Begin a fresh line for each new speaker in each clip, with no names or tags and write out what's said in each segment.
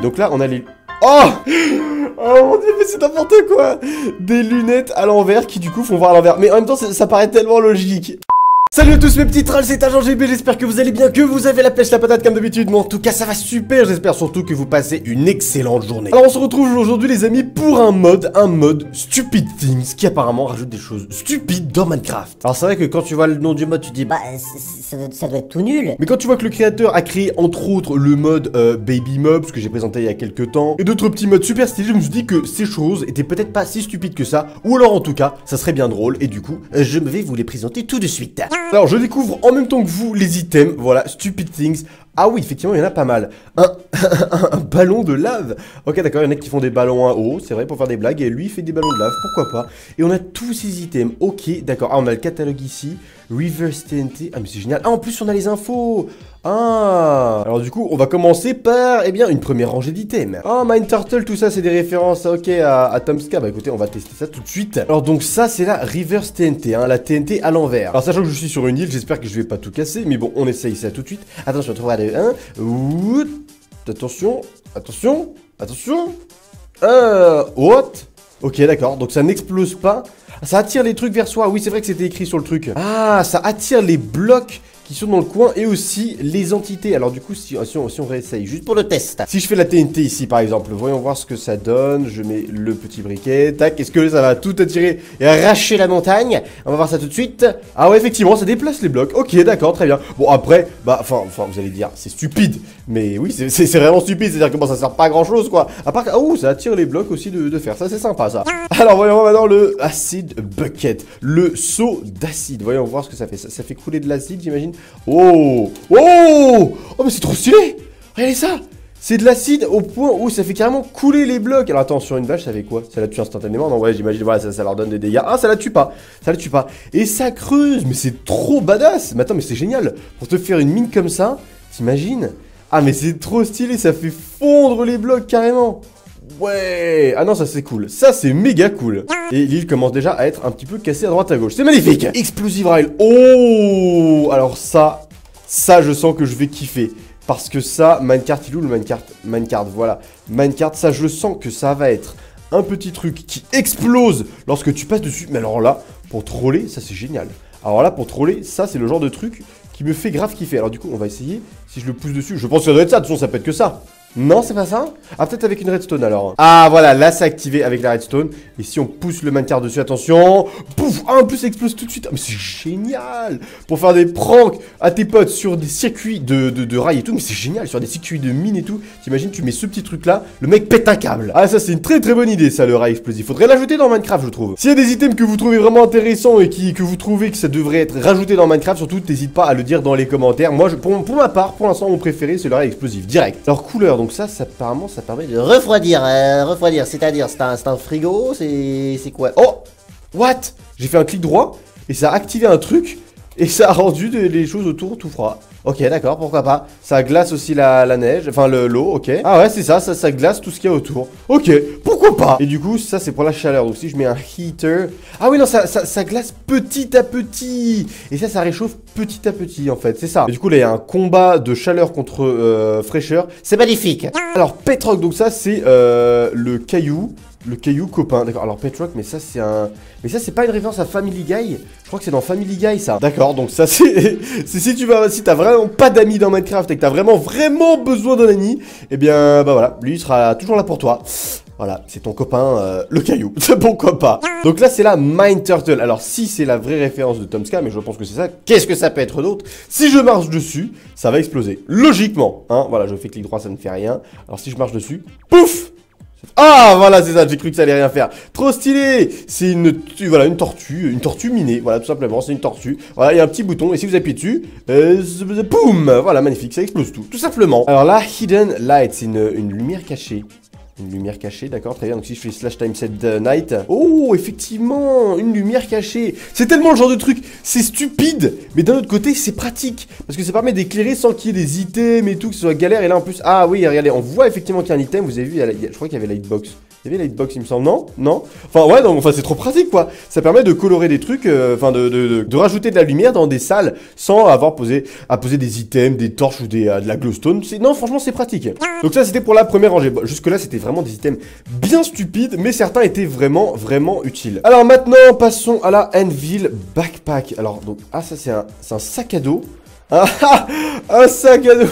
Donc là, on a les... Oh! Oh mon dieu, mais c'est n'importe quoi! Des lunettes à l'envers qui du coup font voir à l'envers. Mais en même temps, ça paraît tellement logique. Salut à tous mes petits trolls, c'est Agent GB, j'espère que vous allez bien, que vous avez la pêche, la patate comme d'habitude. Moi en tout cas ça va super, j'espère surtout que vous passez une excellente journée. Alors on se retrouve aujourd'hui les amis pour un mode Stupid Things qui apparemment rajoute des choses stupides dans Minecraft. Alors c'est vrai que quand tu vois le nom du mode tu dis
bah ça doit être tout nul.
Mais quand tu vois que le créateur a créé entre autres le mode Baby Mobs que j'ai présenté il y a quelques temps et d'autres petits modes super stylés, je me suis dit que ces choses étaient peut-être pas si stupides que ça, ou alors en tout cas ça serait bien drôle et du coup je vais vous les présenter tout de suite. Alors je découvre en même temps que vous les items, voilà, Stupid Things. Ah oui, effectivement, il y en a pas mal. Un ballon de lave. Ok, d'accord, il y en a qui font des ballons à eau, c'est vrai, pour faire des blagues. Et lui, il fait des ballons de lave, pourquoi pas. Et on a tous ces items. Ok, d'accord. Ah, on a le catalogue ici. Reverse TNT. Ah, mais c'est génial. Ah, en plus, on a les infos. Ah. Alors, du coup, on va commencer par, eh bien, une première rangée d'items. Oh, Mine Turtle, tout ça, c'est des références, ok, à Tomska. Bah, écoutez, on va tester ça tout de suite. Alors, donc, ça, c'est la Reverse TNT, hein, la TNT à l'envers. Alors, sachant que je suis sur une île, j'espère que je vais pas tout casser. Mais bon, on essaye ça tout de suite. Attention, 3, 2, 1. Ouh, attention, attention, attention. What? Ok, d'accord, donc ça n'explose pas. Ça attire les trucs vers soi. Oui, c'est vrai que c'était écrit sur le truc. Ah, ça attire les blocs qui sont dans le coin et aussi les entités. Alors du coup, si on réessaye, juste pour le test. Si je fais la TNT ici, par exemple, voyons voir ce que ça donne. Je mets le petit briquet. Tac, est-ce que ça va tout attirer et arracher la montagne? On va voir ça tout de suite. Ah ouais, effectivement, ça déplace les blocs. Ok, d'accord, très bien. Bon, après, bah, enfin, vous allez dire, c'est stupide. Mais oui, c'est vraiment stupide. C'est-à-dire que bon, ça sert pas à grand-chose, quoi. À part que, oh, ça attire les blocs aussi de fer. Ça, c'est sympa, ça. Alors, voyons voir maintenant le Acid Bucket. Le seau d'acide. Voyons voir ce que ça fait. Ça fait couler de l'acide, j'imagine. Oh! Oh! Oh, mais c'est trop stylé! Regardez ça! C'est de l'acide au point où ça fait carrément couler les blocs. Alors attends, sur une vache, ça fait quoi? Ça la tue instantanément? Non, ouais, j'imagine, voilà, ça leur donne des dégâts. Ah, ça la tue pas. Ça la tue pas. Et ça creuse. Mais c'est trop badass. Mais attends, mais c'est génial. Pour te faire une mine comme ça, t'imagines? Ah, mais c'est trop stylé. Ça fait fondre les blocs carrément. Ouais. Ah non, ça c'est cool. Ça c'est méga cool. Et l'île commence déjà à être un petit peu cassée à droite à gauche. C'est magnifique. Explosive Rail. Oh. Alors ça je sens que je vais kiffer. Parce que ça, Minecart, il est où le Minecart, voilà. Minecart, ça je sens que ça va être un petit truc qui explose lorsque tu passes dessus. Mais alors là, pour troller, ça c'est génial. Alors là, pour troller, ça c'est le genre de truc qui me fait grave kiffer. Alors du coup, on va essayer. Si je le pousse dessus, je pense que ça doit être ça. De toute façon, ça peut être que ça. Non, c'est pas ça? Ah, peut-être avec une redstone alors. Ah, voilà, là c'est activé avec la redstone. Et si on pousse le minecart dessus, attention. Pouf! Ah, en plus ça explose tout de suite. Ah, mais c'est génial! Pour faire des pranks à tes potes sur des circuits de rails et tout. Mais c'est génial, sur des circuits de mine et tout. T'imagines, tu mets ce petit truc là, le mec pète un câble. Ah, ça c'est une très très bonne idée, ça, le rail explosif. Faudrait l'ajouter dans Minecraft, je trouve. S'il y a des items que vous trouvez vraiment intéressants et que vous trouvez que ça devrait être rajouté dans Minecraft, surtout, t'hésites pas à le dire dans les commentaires. Moi, pour ma part, pour l'instant, mon préféré, c'est le rail explosif, direct. Alors, couleur, donc ça apparemment, ça permet de refroidir, c'est-à-dire, c'est un frigo, c'est quoi? Oh! What? J'ai fait un clic droit, et ça a activé un truc, et ça a rendu les choses autour tout froid. Ok, d'accord, pourquoi pas. Ça glace aussi la neige, enfin l'eau, ok. Ah ouais, c'est ça glace tout ce qu'il y a autour. Ok, pourquoi pas. Et du coup, ça c'est pour la chaleur, donc si je mets un heater... Ah oui, non, ça glace petit à petit. Et ça réchauffe petit à petit, en fait, c'est ça. Et du coup, là, il y a un combat de chaleur contre fraîcheur. C'est magnifique. Alors, Petrock, donc ça c'est le caillou. Le caillou copain, d'accord. Alors Petrock, mais ça c'est un... Mais ça c'est pas une référence à Family Guy. Je crois que c'est dans Family Guy ça. D'accord, donc ça c'est... si t'as vraiment pas d'amis dans Minecraft et que t'as vraiment besoin d'un ami, eh bien bah voilà, lui il sera toujours là pour toi. Voilà, c'est ton copain, le caillou, c'est bon copain. Donc là c'est la Mine Turtle. Alors si c'est la vraie référence de Tomska, mais je pense que c'est ça, qu'est-ce que ça peut être d'autre? Si je marche dessus, ça va exploser. Logiquement, hein, voilà, je fais clic droit, ça ne fait rien. Alors si je marche dessus, pouf! Ah voilà, c'est ça, j'ai cru que ça allait rien faire. Trop stylé. C'est une tortue minée, voilà, tout simplement, c'est une tortue. Voilà, il y a un petit bouton, et si vous appuyez dessus, boum. Voilà, magnifique, ça explose tout simplement. Alors là, Hidden Light, c'est une lumière cachée. Une lumière cachée, d'accord, très bien. Donc si je fais slash time set night. Oh, effectivement, une lumière cachée. C'est tellement le genre de truc, c'est stupide, mais d'un autre côté, c'est pratique. Parce que ça permet d'éclairer sans qu'il y ait des items et tout, que ce soit galère. Et là, en plus, ah oui, regardez, on voit effectivement qu'il y a un item. Vous avez vu, je crois qu'il y avait la hitbox. Il y avait Lightbox, il me semble, non? Non? Enfin, ouais, donc, enfin, c'est trop pratique, quoi. Ça permet de colorer des trucs, enfin, de rajouter de la lumière dans des salles sans avoir à poser des items, des torches ou de la glowstone. Non, franchement, c'est pratique. Donc ça, c'était pour la première rangée. Bon, jusque-là, c'était vraiment des items bien stupides, mais certains étaient vraiment, vraiment utiles. Alors maintenant, passons à la Anvil Backpack. Alors, donc, ah, ça, c'est un sac à dos. Un sac à dos.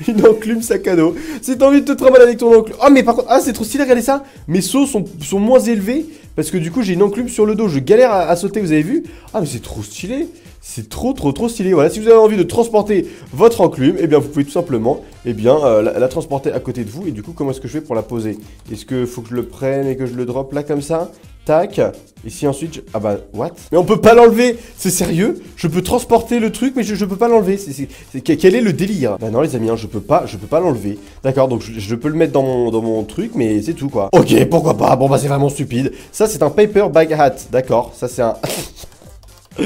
Une enclume sac à dos. Si t'as envie de te trimballer avec ton enclume. Oh mais par contre, ah c'est trop stylé, regardez ça. Mes sauts sont moins élevés parce que du coup j'ai une enclume sur le dos. Je galère à sauter, vous avez vu? Ah mais c'est trop stylé. C'est trop stylé. Voilà, si vous avez envie de transporter votre enclume, eh bien vous pouvez tout simplement la transporter à côté de vous. Et du coup, comment est-ce que je fais pour la poser? Est-ce que faut que je le prenne et que je le drop là comme ça? Tac. Et si ensuite ah bah what? Mais on peut pas l'enlever. C'est sérieux? Je peux transporter le truc mais je peux pas l'enlever. Quel est le délire? Bah non les amis, hein, je peux pas l'enlever. D'accord, donc je peux le mettre dans mon truc mais c'est tout quoi. Ok, pourquoi pas? Bon bah c'est vraiment stupide. Ça c'est un paper bag hat. D'accord, ça c'est un oh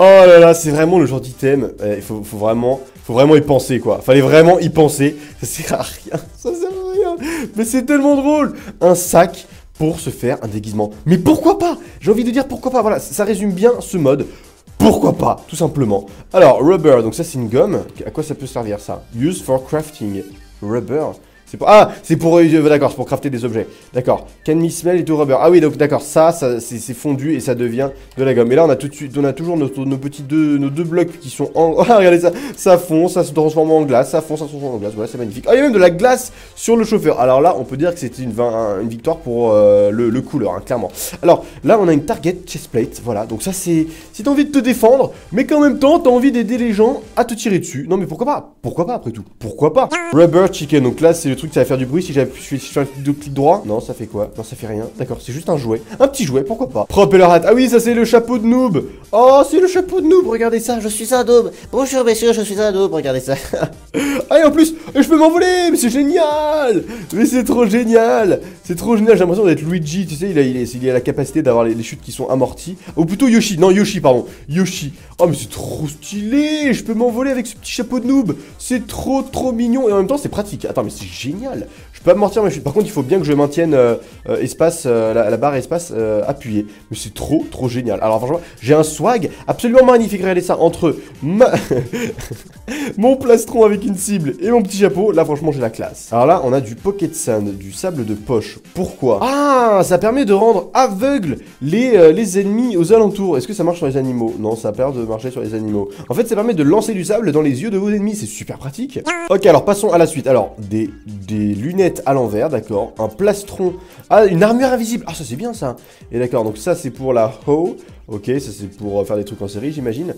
là là, c'est vraiment le genre d'item. Il faut vraiment y penser quoi. Fallait vraiment y penser. Ça sert à rien. Ça sert à rien. Mais c'est tellement drôle. Un sac pour se faire un déguisement. Mais pourquoi pas? J'ai envie de dire pourquoi pas. Voilà, ça résume bien ce mode. Pourquoi pas, tout simplement. Alors, rubber, donc ça c'est une gomme. À quoi ça peut servir ça? Use for crafting. Rubber. C'est pour d'accord, c'est pour crafter des objets. D'accord. Can me smell it to rubber. Ah oui, donc d'accord, ça c'est fondu et ça devient de la gomme. Et là, on a toujours nos deux blocs qui sont en... Oh, regardez ça, ça fond, ça se transforme en glace, ça fond, ça se transforme en glace. Voilà, c'est magnifique. Ah, il y a même de la glace sur le chauffeur. Alors là, on peut dire que c'était une victoire pour le couleur, hein, clairement. Alors là, on a une target chestplate. Voilà, donc ça c'est... Si t'as envie de te défendre, mais qu'en même temps, t'as envie d'aider les gens à te tirer dessus. Non mais pourquoi pas? Pourquoi pas après tout? Pourquoi pas? Rubber chicken, donc là c'est le truc qui va faire du bruit si je fais un clic droit. Non, ça fait quoi? Non, ça fait rien. D'accord, c'est juste un jouet. Un petit jouet, pourquoi pas? Propeller hat. Ah oui, ça c'est le chapeau de noob. Oh, c'est le chapeau de noob. Regardez ça, je suis un noob. Bonjour messieurs, je suis un noob. Regardez ça. Ah, et en plus, je peux m'envoler. Mais c'est génial. Mais c'est trop génial. C'est trop génial. J'ai l'impression d'être Luigi. Tu sais, il a la capacité d'avoir les chutes qui sont amorties. Ou plutôt Yoshi. Non, Yoshi, pardon. Yoshi. Oh, mais c'est trop stylé. Je peux m'envoler avec ce petit chapeau de noob. C'est trop mignon. Et en même temps, c'est pratique. Attends, mais c'est génial. Je peux pas me mentir, mais par contre, il faut bien que je maintienne espace, la barre espace appuyée. Mais c'est trop génial. Alors, franchement, j'ai un swag absolument magnifique. Regardez ça, entre mon plastron avec une cible et mon petit chapeau. Là, franchement, j'ai la classe. Alors là, on a du pocket sand, du sable de poche. Pourquoi? Ah, ça permet de rendre aveugles les ennemis aux alentours. Est-ce que ça marche sur les animaux? Non, ça a peur de marcher sur les animaux. En fait, ça permet de lancer du sable dans les yeux de vos ennemis. C'est super pratique. Ok, alors passons à la suite. Alors, des lunettes à l'envers, d'accord. Un plastron. Ah, une armure invisible. Ah, ça c'est bien ça. Et d'accord, donc ça c'est pour la hoe. Ok, ça c'est pour faire des trucs en série, j'imagine.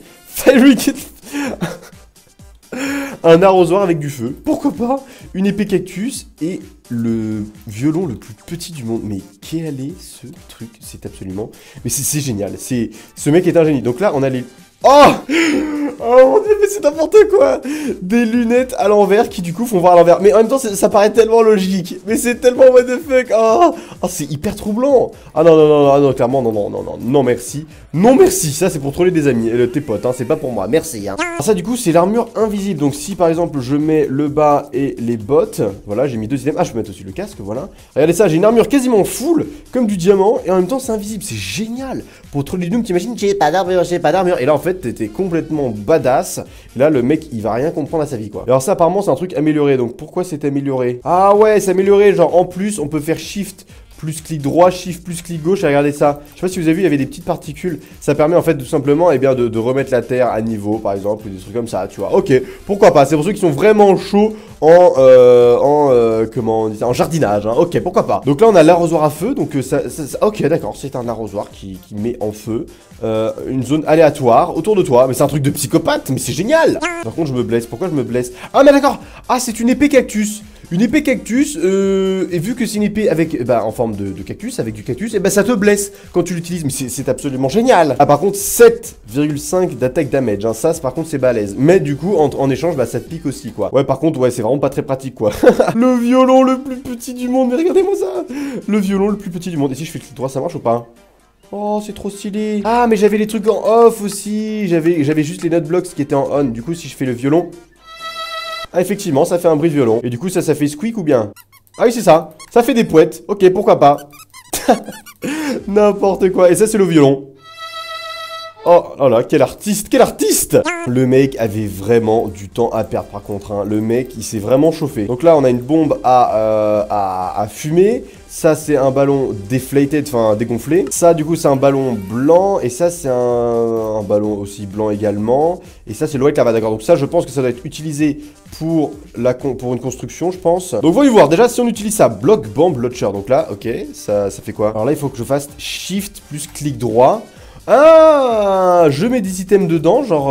Un arrosoir avec du feu. Pourquoi pas? Une épée cactus et le violon le plus petit du monde. Mais quel est ce truc? C'est absolument... Mais c'est génial. Ce mec est un génie. Donc là, on a les... Oh! Oh mon dieu, mais c'est n'importe quoi! Des lunettes à l'envers qui du coup font voir à l'envers. Mais en même temps, ça paraît tellement logique. Mais c'est tellement what the fuck! Oh, c'est hyper troublant! Ah non, clairement, non, merci. Non, merci, ça c'est pour troller des amis, tes potes, hein, c'est pas pour moi, merci, hein. Alors ça, du coup, c'est l'armure invisible. Donc si par exemple, je mets le bas et les bottes, voilà, j'ai mis 2 items. Ah, je peux mettre aussi le casque, voilà. Regardez ça, j'ai une armure quasiment full, comme du diamant, et en même temps, c'est invisible. C'est génial! Pour troller du noob, t'imagines, j'ai pas d'armure. Et là, en fait, t'étais complètement badass. Et là, le mec, il va rien comprendre à sa vie, quoi. Alors ça, apparemment, c'est un truc amélioré. Donc pourquoi c'est amélioré? Ah ouais, c'est amélioré. Genre, en plus, on peut faire shift plus clic droit, shift plus clic gauche, et regardez ça. Je sais pas si vous avez vu, il y avait des petites particules. Ça permet en fait tout simplement de remettre la terre à niveau, par exemple, ou des trucs comme ça, tu vois. Ok, pourquoi pas. C'est pour ceux qui sont vraiment chauds comment on dit ça, en jardinage, hein. Ok, pourquoi pas. Donc là, on a l'arrosoir à feu. Donc ok, d'accord, c'est un arrosoir qui met en feu une zone aléatoire autour de toi. Mais c'est un truc de psychopathe, mais c'est génial. Par contre, je me blesse. Pourquoi je me blesse? Ah, mais d'accord. Ah, c'est une épée cactus. Une épée cactus, et vu que c'est une épée avec, en forme de cactus, avec du cactus, et ça te blesse quand tu l'utilises, mais c'est absolument génial. Ah, par contre, 7,5 d'attaque damage, hein, ça, par contre, c'est balèze. Mais du coup, en échange, ça te pique aussi, quoi. Ouais, par contre, ouais, c'est vraiment pas très pratique, quoi. Le violon le plus petit du monde, mais regardez-moi ça. Le violon le plus petit du monde. Et si je fais le clic droit, ça marche ou pas? Oh, c'est trop stylé. Ah, mais j'avais les trucs en off aussi. J'avais juste les note blocks qui étaient en on. Du coup, si je fais le violon... Ah, effectivement, ça fait un bruit de violon. Et du coup, ça fait squeak ou bien? Ah oui, c'est ça. Ça fait des poètes. Ok, pourquoi pas. N'importe quoi. Et ça, c'est le violon. Oh là là, quel artiste, quel artiste! Le mec avait vraiment du temps à perdre par contre, hein. Le mec, il s'est vraiment chauffé. Donc là, on a une bombe à fumer. Ça, c'est un ballon deflated, enfin dégonflé. Ça, du coup, c'est un ballon blanc. Et ça, c'est un ballon aussi blanc également. Et ça, c'est le white lava, d'accord. Donc ça, je pense que ça doit être utilisé pour une construction, je pense. Donc voyons voir, déjà, si on utilise ça, bloc bomb launcher. Donc là, ok, ça fait quoi? Alors là, il faut que je fasse shift plus clic droit. Ah, je mets des items dedans, genre,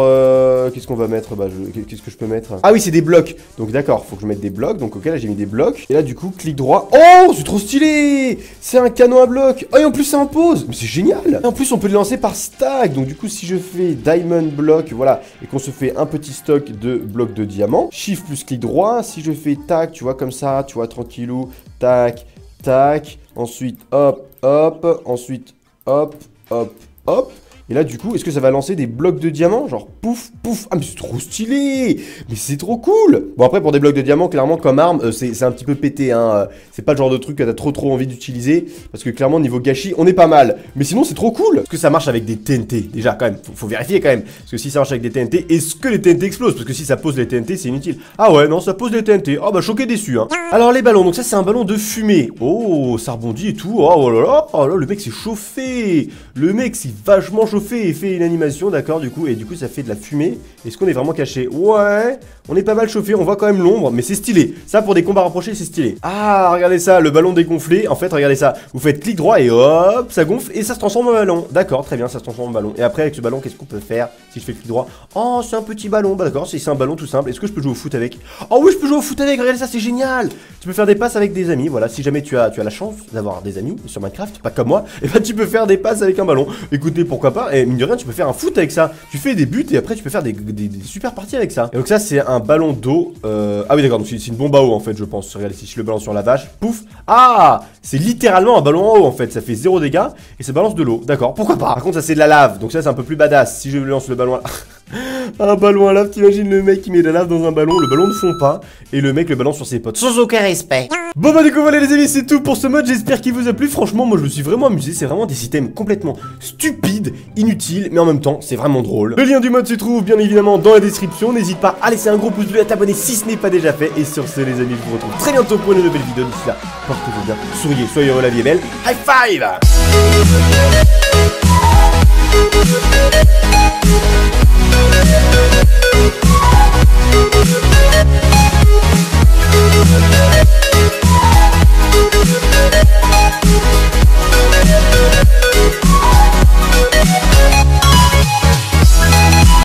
qu'est-ce qu'on va mettre? Bah, qu'est-ce que je peux mettre? Ah oui, c'est des blocs. Donc d'accord, faut que je mette des blocs. Donc ok, là j'ai mis des blocs. Et là du coup, clic droit. Oh, c'est trop stylé! C'est un canon à blocs. Oh, et en plus ça en pose. Mais c'est génial. Et en plus, on peut le lancer par stack. Donc du coup, si je fais diamond block, voilà, et qu'on se fait un petit stock de blocs de diamant, shift plus clic droit. Si je fais tac, tu vois, comme ça, tu vois, tranquillou, tac, tac. Ensuite, hop, hop. Ensuite, hop, hop. Hop, et là du coup, est-ce que ça va lancer des blocs de diamants? Genre pouf, pouf, ah mais c'est trop stylé. Mais c'est trop cool. Bon après pour des blocs de diamants, clairement comme arme, c'est un petit peu pété, hein. C'est pas le genre de truc que t'as trop envie d'utiliser. Parce que clairement niveau gâchis, on est pas mal. Mais sinon c'est trop cool. Est-ce que ça marche avec des TNT? Déjà quand même, faut vérifier quand même. Parce que si ça marche avec des TNT, est-ce que les TNT explosent? Parce que si ça pose les TNT, c'est inutile. Ah ouais, non, ça pose les TNT. Oh bah choqué déçu, hein. Alors les ballons, donc ça c'est un ballon de fumée. Oh, ça rebondit et tout. Oh là là, le mec s'est chauffé. Le mec s'est vachement chauffé et fait une animation, d'accord, du coup, et du coup ça fait de la fumée. Est-ce qu'on est vraiment caché? Ouais, on est pas mal chauffé, on voit quand même l'ombre, mais c'est stylé. Ça pour des combats rapprochés, c'est stylé. Ah, regardez ça, le ballon dégonflé. En fait, regardez ça, vous faites clic droit et hop, ça gonfle et ça se transforme en ballon. D'accord, très bien, ça se transforme en ballon. Et après avec ce ballon, qu'est-ce qu'on peut faire si je fais clic droit? Oh, c'est un petit ballon, bah d'accord, c'est un ballon tout simple. Est-ce que je peux jouer au foot avec? Oh oui, je peux jouer au foot avec, regardez ça, c'est génial. Tu peux faire des passes avec des amis, voilà, si jamais tu as la chance d'avoir des amis sur Minecraft, pas comme moi, et bah tu peux faire des passes avec un ballon. Écoutez, pourquoi pas, et mine de rien, tu peux faire un foot avec ça. Tu fais des buts et après tu peux faire des super parties avec ça. Et donc ça c'est un ballon d'eau. Ah oui d'accord, donc c'est une bombe à eau en fait je pense. Regardez si je le balance sur la vache, pouf. Ah, c'est littéralement un ballon en eau en fait. Ça fait 0 dégâts et ça balance de l'eau. D'accord, pourquoi pas. Par contre ça c'est de la lave, donc ça c'est un peu plus badass. Si je lance le ballon à... un ballon à lave, t'imagines le mec qui met de la lave dans un ballon, le ballon ne fond pas et le mec le balance sur ses potes sans aucun respect. Bon bah du coup voilà les amis, c'est tout pour ce mode, j'espère qu'il vous a plu. Franchement moi je me suis vraiment amusé, c'est vraiment des systèmes complètement stupides, inutiles, mais en même temps c'est vraiment drôle. Le lien du mode se trouve bien évidemment dans la description, n'hésite pas à laisser un gros pouce bleu, à t'abonner si ce n'est pas déjà fait. Et sur ce les amis, je vous retrouve très bientôt pour une nouvelle vidéo. D'ici là, portez-vous bien, souriez, soyez heureux, la vie est belle. High five.